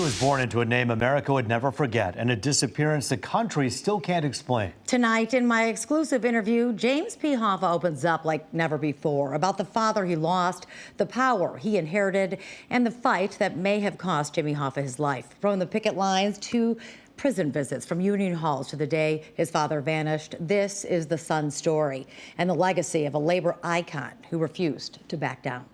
was born into a name America would never forget and a disappearance the country still can't explain. Tonight, in my exclusive interview, James P. Hoffa opens up like never before about the father he lost, the power he inherited, and the fight that may have cost Jimmy Hoffa his life. From the picket lines to prison visits, from union halls to the day his father vanished, this is the son's story and the legacy of a labor icon who refused to back down.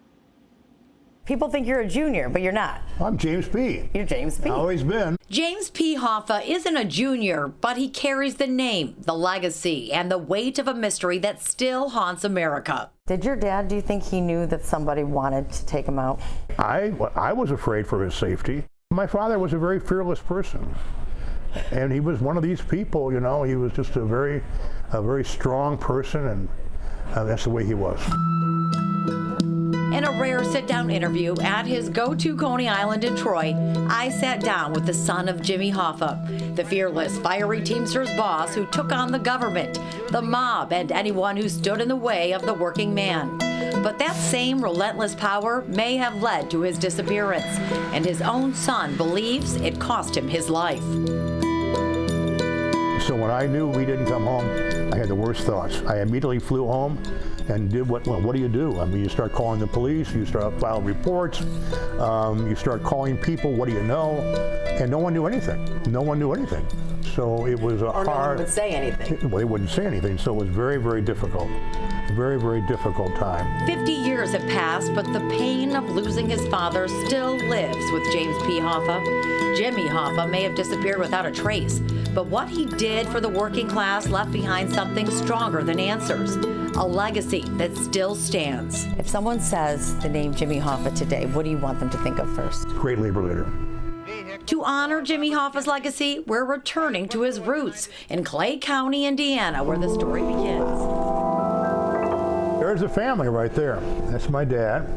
People think you're a junior, but you're not. I'm James P. You're James P. Always been. James P. Hoffa isn't a junior, but he carries the name, the legacy, and the weight of a mystery that still haunts America. Did your dad, do you think he knew that somebody wanted to take him out? I was afraid for his safety. My father was a very fearless person. And he was one of these people, you know, he was just a very strong person, and that's the way he was. In a rare sit-down interview at his go-to Coney Island in Troy, I sat down with the son of Jimmy Hoffa, the fearless, fiery Teamsters boss who took on the government, the mob, and anyone who stood in the way of the working man. But that same relentless power may have led to his disappearance, and his own son believes it cost him his life. So when I knew we didn't come home, I had the worst thoughts. I immediately flew home and did what do you do? I mean, you start calling the police, you start filing reports, you start calling people, what do you know? And no one knew anything. No one knew anything. So it was hard. No one would say anything. Well, they wouldn't say anything, so it was very, very difficult. Very, very difficult time. 50 years have passed, but the pain of losing his father still lives with James P. Hoffa. Jimmy Hoffa may have disappeared without a trace, but what he did for the working class left behind something stronger than answers, a legacy that still stands. If someone says the name Jimmy Hoffa today, what do you want them to think of first? Great labor leader. To honor Jimmy Hoffa's legacy, we're returning to his roots in Clay County, Indiana, where the story begins. There's a family right there. That's my dad.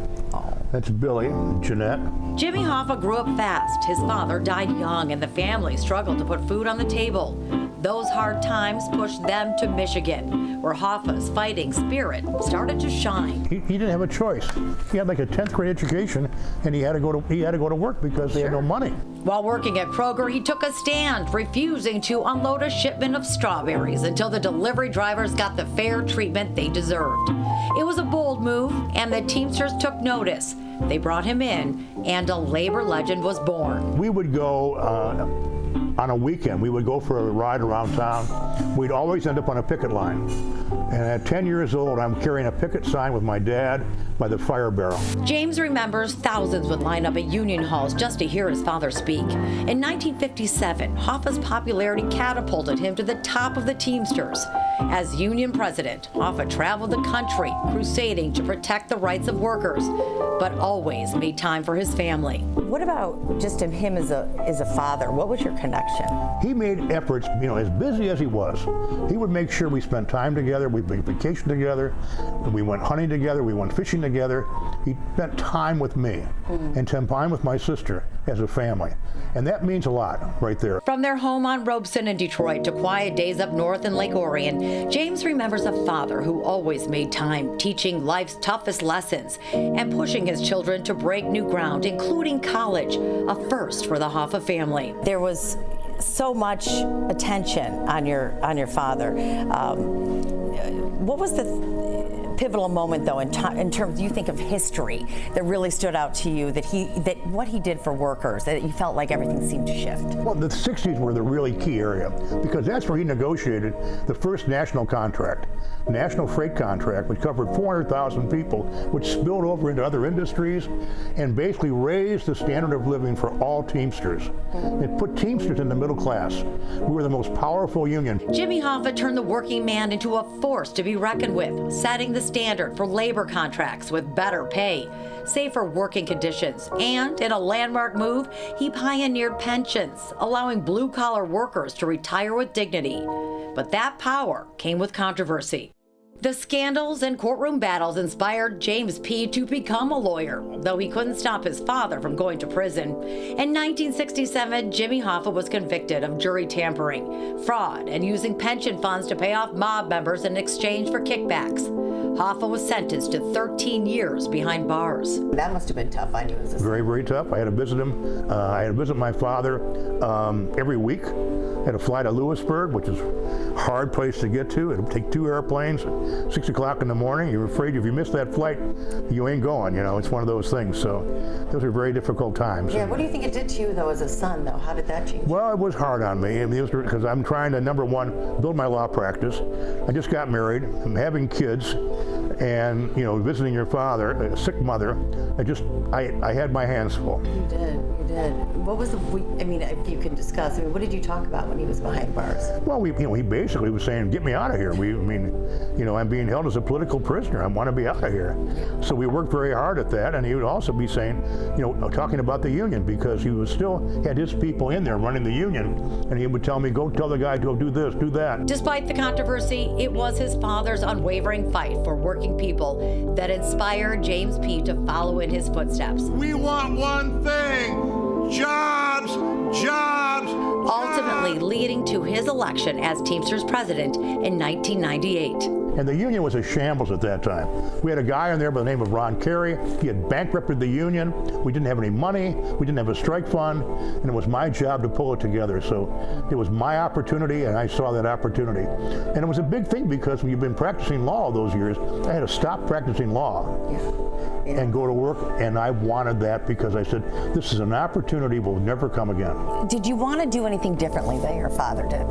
That's Billy, Jeanette. Jimmy Hoffa grew up fast. His father died young, and the family struggled to put food on the table. Those hard times pushed them to Michigan, where Hoffa's fighting spirit started to shine. He didn't have a choice. He had like a 10th grade education, and he had to go to work because they had no money. While working at Kroger, he took a stand, refusing to unload a shipment of strawberries until the delivery drivers got the fair treatment they deserved. It was a bold move, and the Teamsters took notice. They brought him in, and a labor legend was born. We would go on a weekend. We would go for a ride around town. We'd always end up on a picket line. And at 10 years old, I'm carrying a picket sign with my dad by the fire barrel. James remembers thousands would line up at union halls just to hear his father speak. In 1957, Hoffa's popularity catapulted him to the top of the Teamsters. As union president, Hoffa traveled the country, crusading to protect the rights of workers, but always made time for his family. What about just him as a father? What was your connection? He made efforts, you know, as busy as he was. He would make sure we spent time together, we vacationed together, we went hunting together, we went fishing together. He spent time with me and time with my sister as a family. And that means a lot right there. From their home on Robeson in Detroit to quiet days up north in Lake Orion, James remembers a father who always made time, teaching life's toughest lessons and pushing his children to break new ground, including college, a first for the Hoffa family. There was so much attention on your father. What was the pivotal moment, though, in terms, you think of history, that really stood out to you, that what he did for workers, that you felt like everything seemed to shift? Well, the 60s were the really key area, because that's where he negotiated the first national freight contract, which covered 400,000 people, which spilled over into other industries and basically raised the standard of living for all Teamsters. It put Teamsters in the middle class. We were the most powerful union. Jimmy Hoffa turned the working man into a force to be reckoned with, setting the standard for labor contracts with better pay, safer working conditions, and in a landmark move, he pioneered pensions, allowing blue-collar workers to retire with dignity. But that power came with controversy. The scandals and courtroom battles inspired James P. to become a lawyer, though he couldn't stop his father from going to prison. In 1967, Jimmy Hoffa was convicted of jury tampering, fraud, and using pension funds to pay off mob members in exchange for kickbacks. Hoffa was sentenced to 13 years behind bars. That must have been tough on you as a son. Very, very tough. I had to visit him. I had to visit my father every week. I had to fly to Lewisburg, which is a hard place to get to. It would take 2 airplanes at 6 o'clock in the morning. You're afraid if you miss that flight, you ain't going. You know, it's one of those things. So those are very difficult times. Yeah, what do you think it did to you, though, as a son, though? How did that change? Well, it was hard on me. I mean, because I'm trying to, number one, build my law practice. I just got married. I'm having kids. And, you know, visiting your father, a sick mother, I had my hands full. You did. What was I mean, if you can discuss, what did you talk about when he was behind bars? Well, he basically was saying, get me out of here. I'm being held as a political prisoner. I want to be out of here. So we worked very hard at that, and he would also be saying, talking about the union, because he was still had his people in there running the union, and he would tell me, go tell the guy to do this, do that. Despite the controversy, it was his father's unwavering fight for working people that inspired James P. to follow in his footsteps. We want one thing. Jobs, jobs, Ultimately leading to his election as Teamsters president in 1998. And the union was a shambles at that time. We had a guy in there by the name of Ron Carey. He had bankrupted the union. We didn't have any money. We didn't have a strike fund. And it was my job to pull it together. So it was my opportunity, and I saw that opportunity. And it was a big thing, because when you've been practicing law all those years, I had to stop practicing law. And go to work, and I wanted that, because I said, this is an opportunity will never come again. Did you want to do anything differently than your father did?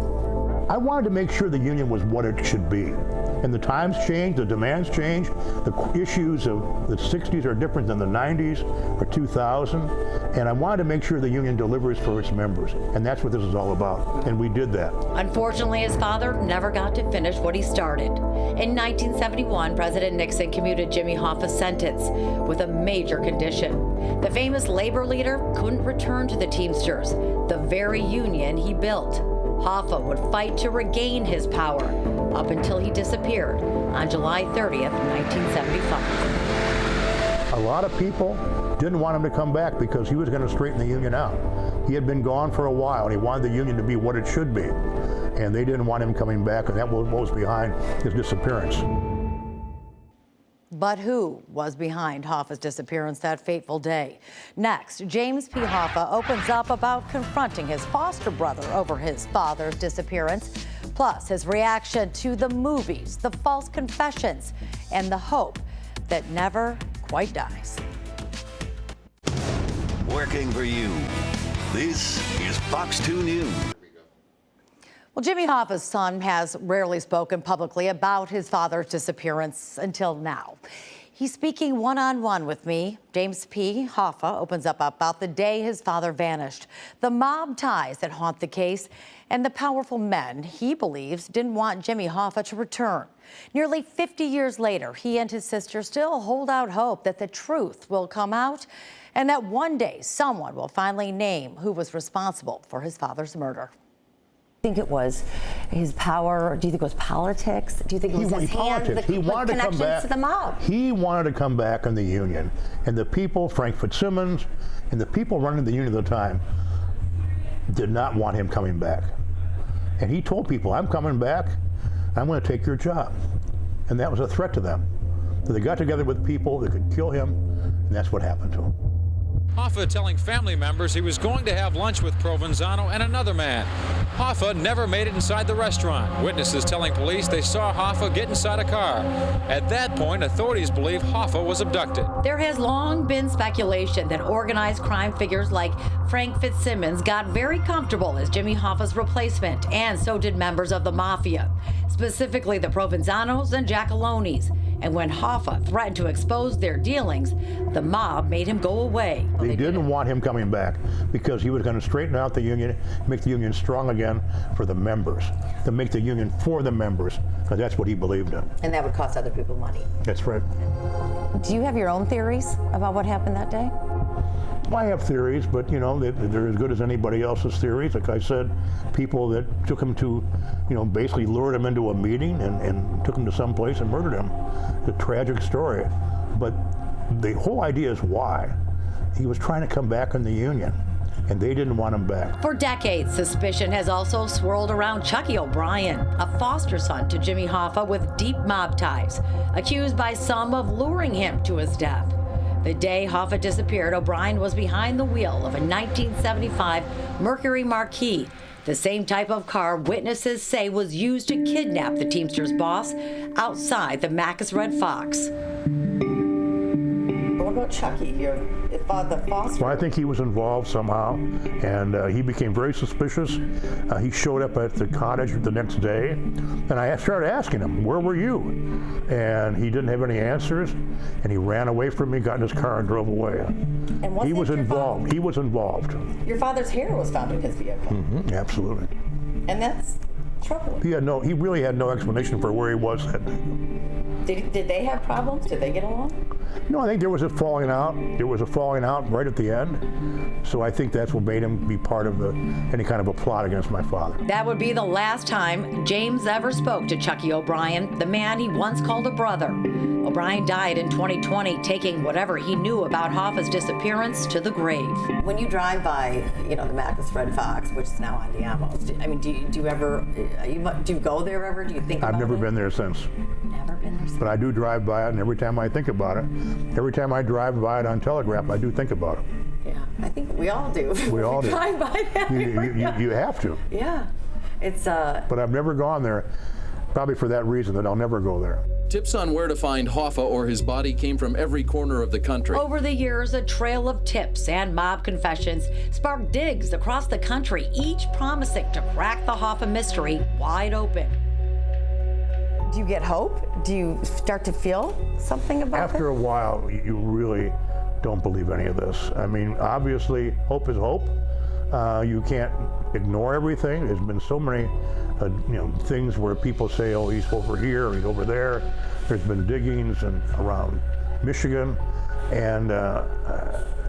I wanted to make sure the union was what it should be. And the times change, the demands change, the issues of the 60s are different than the 90s or 2000, and I wanted to make sure the union delivers for its members, and that's what this is all about, and we did that. Unfortunately, his father never got to finish what he started. In 1971, President Nixon commuted Jimmy Hoffa's sentence with a major condition. The famous labor leader couldn't return to the Teamsters, the very union he built. Hoffa would fight to regain his power up until he disappeared on July 30th, 1975. A lot of people didn't want him to come back because he was going to straighten the union out. He had been gone for a while, and he wanted the union to be what it should be. And they didn't want him coming back, and that was what was behind his disappearance. But who was behind Hoffa's disappearance that fateful day? Next, James P. Hoffa opens up about confronting his foster brother over his father's disappearance, plus his reaction to the movies, the false confessions, and the hope that never quite dies. Working for you. This is Fox 2 News. Well, Jimmy Hoffa's son has rarely spoken publicly about his father's disappearance until now. He's speaking one-on-one with me. James P. Hoffa opens up about the day his father vanished, the mob ties that haunt the case, and the powerful men he believes didn't want Jimmy Hoffa to return. Nearly 50 years later, he and his sister still hold out hope that the truth will come out and that one day someone will finally name who was responsible for his father's murder. Do you think it was his power? Do you think it was politics? Do you think it was his hands, the connections to the mob? He wanted to come back in the union. And the people, Frank Fitzsimmons, and the people running the union at the time did not want him coming back. And he told people, I'm coming back, I'm going to take your job. And that was a threat to them. So they got together with people that could kill him, and that's what happened to him. Hoffa telling family members he was going to have lunch with Provenzano and another man. Hoffa never made it inside the restaurant. Witnesses telling police they saw Hoffa get inside a car. At that point, authorities believe Hoffa was abducted. There has long been speculation that organized crime figures like Frank Fitzsimmons got very comfortable as Jimmy Hoffa's replacement, and so did members of the mafia, specifically the Provenzanos and Giacalonis. And when Hoffa threatened to expose their dealings, the mob made him go away. They didn't want him coming back because he was going to straighten out the union, make the union strong again for the members, to make the union for the members, because that's what he believed in. And that would cost other people money. That's right. Do you have your own theories about what happened that day? Well, I have theories, but they're as good as anybody else's theories. Like I said, people that took him to, basically lured him into a meeting and took him to some place and murdered him. It's a tragic story. But the whole idea is why. He was trying to come back in the union. and they didn't want him back. For decades, suspicion has also swirled around Chucky O'Brien, a foster son to Jimmy Hoffa with deep mob ties, accused by some of luring him to his death. The day Hoffa disappeared, O'Brien was behind the wheel of a 1975 Mercury Marquis, the same type of car witnesses say was used to kidnap the Teamsters boss outside the Mac's Red Fox. What about Chucky here? The foster? Well, I think he was involved somehow, and he became very suspicious. He showed up at the cottage the next day, and I started asking him, "Where were you?" And he didn't have any answers, and he ran away from me, got in his car, and drove away. And he was involved. He was involved. Your father's hair was found in his vehicle. Mm-hmm, absolutely. And that's troubling. He really had no explanation for where he was that day. Did they have problems? Did they get along? No, I think there was a falling out. There was a falling out right at the end. So I think that's what made him be part of any kind of a plot against my father. That would be the last time James ever spoke to Chucky O'Brien, the man he once called a brother. O'Brien died in 2020, taking whatever he knew about Hoffa's disappearance to the grave. When you drive by, the Mac's Red Fox, which is now on Diamos, I mean, do you go there ever? Do you think about it? I've never been there since. Never been there since. But I do drive by it, and every time I think about it, every time I drive by it on Telegraph, I do think about it. Yeah, I think we all do. We all do. Drive by that. You have to. Yeah, it's But I've never gone there, probably for that reason, that I'll never go there. Tips on where to find Hoffa or his body came from every corner of the country. Over the years, a trail of tips and mob confessions sparked digs across the country, each promising to crack the Hoffa mystery wide open. Do you get hope? Do you start to feel something about it? After a while, you really don't believe any of this. I mean, obviously, hope is hope. You can't ignore everything. There's been so many things where people say, "Oh, he's over here, or he's over there." There's been diggings around Michigan, and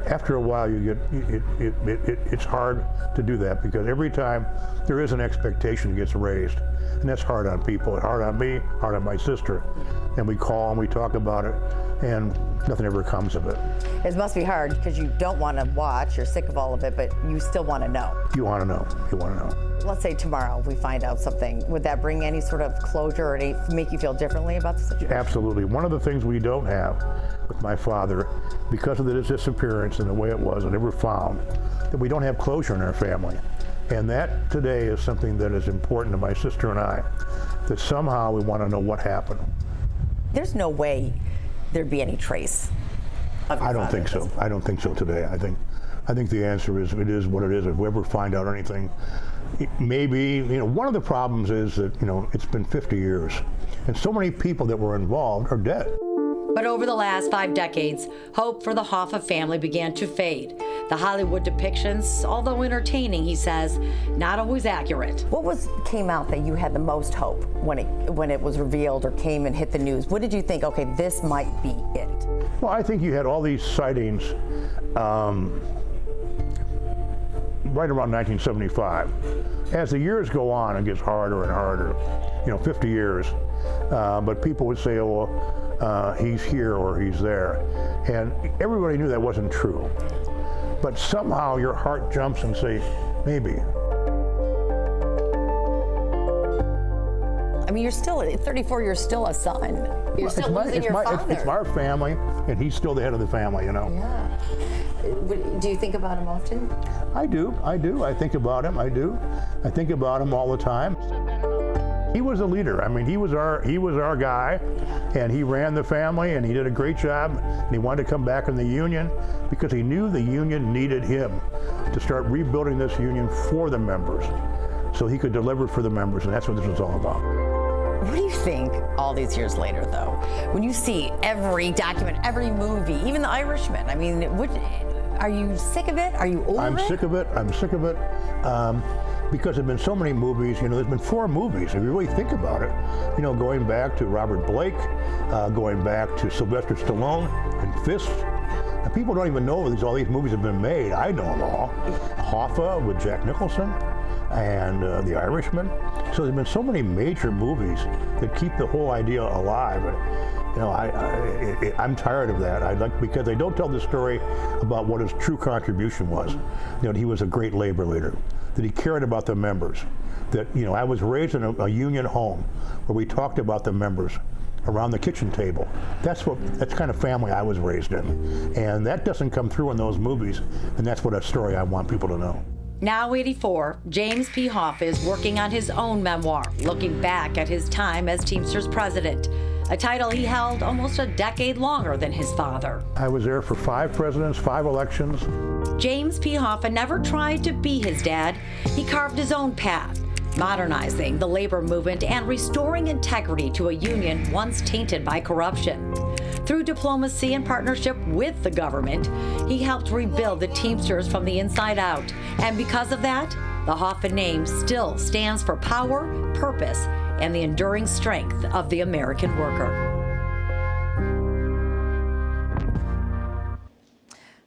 after a while, it's hard to do that, because every time there is an expectation gets raised, and that's hard on people, hard on me, hard on my sister, and we call and we talk about it, and nothing ever comes of it. It must be hard because you don't want to watch, you're sick of all of it, but you still want to know. You want to know. You want to know. Let's say tomorrow we find out something. Would that bring any sort of closure or make you feel differently about the situation? Absolutely. One of the things we don't have with my father, because of his disappearance and the way it was and never found, that we don't have closure in our family. And that today is something that is important to my sister and I, that somehow we want to know what happened. There's no way there'd be any trace of your I don't father think so. I don't think so today. I think the answer is it is what it is. If we ever find out anything, maybe, one of the problems is that, it's been 50 years, and so many people that were involved are dead. But over the last 5 decades, hope for the Hoffa family began to fade. The Hollywood depictions, although entertaining, he says, not always accurate. What came out that you had the most hope when it was revealed or came and hit the news? What did you think, okay, this might be it? Well, I think you had all these sightings right around 1975. As the years go on, it gets harder and harder, 50 years. But people would say, oh, well, he's here or he's there. And everybody knew that wasn't true. But somehow your heart jumps and say, maybe. I mean, you're still, at 34, you're still a son. You're still losing your father. It's our family, and he's still the head of the family, Yeah. Do you think about him often? I do. I think about him. I do. I think about him all the time. He was a leader. I mean, he was our guy, and he ran the family, and he did a great job. And he wanted to come back in the union because he knew the union needed him to start rebuilding this union for the members, so he could deliver for the members, and that's what this was all about. What do you think all these years later, though, when you see every document, every movie, even The Irishman? I mean, are you sick of it? Are you over it? I'm sick of it. Because there have been so many movies. There's been 4 movies, if you really think about it. Going back to Robert Blake, going back to Sylvester Stallone and Fist. And people don't even know all these movies have been made. I know them all. Hoffa with Jack Nicholson, and The Irishman. So there's been so many major movies that keep the whole idea alive. You know, I'm tired of that. Because they don't tell the story about what his true contribution was. You know, he was a great labor leader, that he cared about the members. That, you know, I was raised in a union home where we talked about the members around the kitchen table. That's kind of family I was raised in. And that doesn't come through in those movies, and that's what a story I want people to know. Now 84, James P. Hoffa is working on his own memoir, looking back at his time as Teamsters president, a title he held almost a decade longer than his father. I was there for 5 presidents, 5 elections. James P. Hoffa never tried to be his dad. He carved his own path, modernizing the labor movement and restoring integrity to a union once tainted by corruption. Through diplomacy and partnership with the government, he helped rebuild the Teamsters from the inside out. And because of that, the Hoffa name still stands for power, purpose, and the enduring strength of the American worker.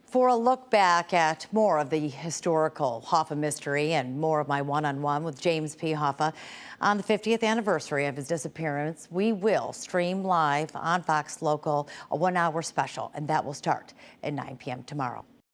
For a look back at more of the historical Hoffa mystery and more of my one-on-one with James P. Hoffa on the 50th anniversary of his disappearance, we will stream live on Fox Local, a 1-hour special, and that will start at 9 p.m. tomorrow.